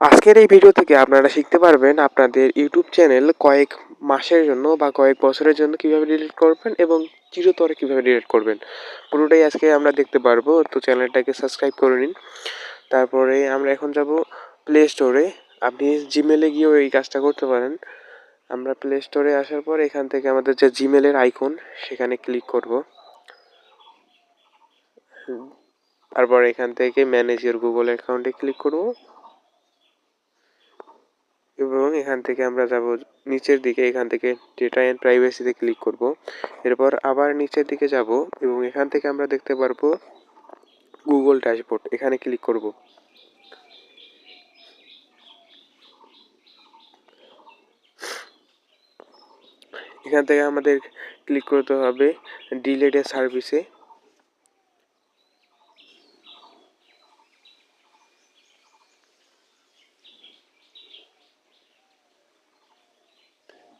আজকের এই ভিডিও থেকে আপনারা শিখতে পারবেন আপনাদের ইউটিউব চ্যানেল কয়েক মাসের জন্য বা কয়েক বছরের জন্য কিভাবে ডিলিট করবেন এবং চিরতরে কিভাবে ডিলিট করবেন। পুরোটাই আজকে আমরা দেখতে পারবো। তো চ্যানেলটাকে সাবস্ক্রাইব করে নিন। তারপরে আমরা এখন যাব প্লে স্টোরে। আপনি জিমেলে গিয়েও এই কাজটা করতে পারেন। আমরা প্লে স্টোরে আসার পর এখান থেকে আমাদের যে জিমেলের আইকন সেখানে ক্লিক করব। তারপর এখান থেকে ম্যানেজ ইওর গুগল অ্যাকাউন্টে ক্লিক করব এবং এখান থেকে আমরা যাব নিচের দিকে। এখান থেকে ডেটা অ্যান্ড প্রাইভেসিতে ক্লিক করব। এরপর আবার নিচের দিকে যাব এবং এখান থেকে আমরা দেখতে পারবো গুগল ড্যাশবোর্ড, এখানে ক্লিক করব। এখান থেকে আমাদের ক্লিক করতে হবে ডিলেট এ সার্ভিসে।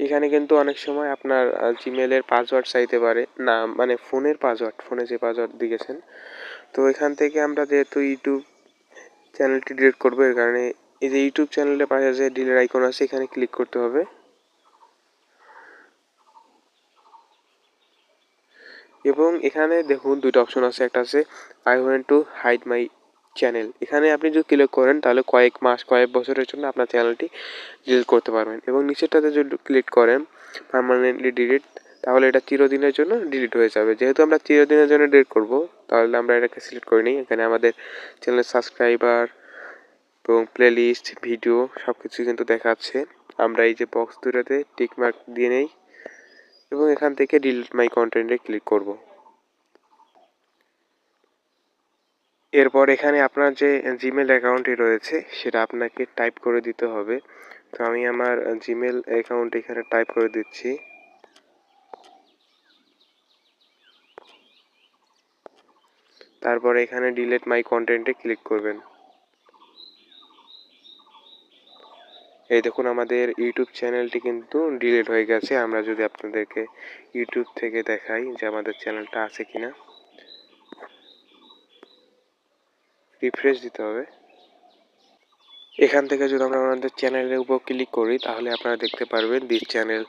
এখানে কিন্তু অনেক সময় আপনার জিমেলের পাসওয়ার্ড চাইতে পারে না, মানে ফোনের পাসওয়ার্ড, ফোনে যে পাসওয়ার্ড দিয়েছেন। তো এখান থেকে আমরা যেহেতু ইউটিউব চ্যানেলটি ডিলিট করবো, এর কারণে এই যে ইউটিউব চ্যানেলের পাশে যে ডিলেট আইকন আছে এখানে ক্লিক করতে হবে। এবং এখানে দেখুন দুটো অপশন আছে, একটা আছে I want to hide my channel. এখানে আপনি যদি ক্লিক করেন তাহলে কয়েক মাস কয়েক বছরের জন্য আপনার চ্যানেলটি ডিলিট করতে পারবেন। এবং নিচেরটাতে যদি ক্লিক করেন পার্মানেন্টলি ডিলিট, তাহলে এটা চিরদিনের জন্য ডিলিট হয়ে যাবে। যেহেতু আমরা চিরদিনের জন্য ডিলিট করব, তাহলে আমরা এটাকে সিলেক্ট করে নিই। এখানে আমাদের চ্যানেলের সাবস্ক্রাইবার এবং প্লেলিস্ট, ভিডিও সব কিছু কিন্তু দেখাচ্ছে। আমরা এই যে বক্স দুটোতে টিক মার্ক দিয়ে নেই এবং এখান থেকে ডিলিট মাই কন্টেন্টে ক্লিক করব। এরপর এখানে আপনার যে জিমেল অ্যাকাউন্টটি রয়েছে সেটা আপনাকে টাইপ করে দিতে হবে। তো আমি আমার জিমেল অ্যাকাউন্ট এখানে টাইপ করে দিচ্ছি। তারপর এখানে ডিলিট মাই কন্টেন্টে ক্লিক করবেন। এই দেখুন আমাদের ইউটিউব চ্যানেলটি কিন্তু ডিলিট হয়ে গেছে। আমরা যদি আপনাদেরকে ইউটিউব থেকে দেখাই যে আমাদের চ্যানেলটা আছে কিনা, রিফ্রেশ দিতে হবে। এখান থেকে যদি আমরা আমাদের চ্যানেলের উপর ক্লিক করি তাহলে আপনারা দেখতে পারবেন this channel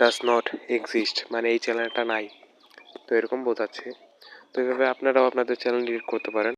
does not exist, মানে এই চ্যানেলটা নাই। তো এরকম বোঝাচ্ছে। তো এভাবে আপনারাও আপনাদের চ্যানেল ডিলিট করতে পারেন।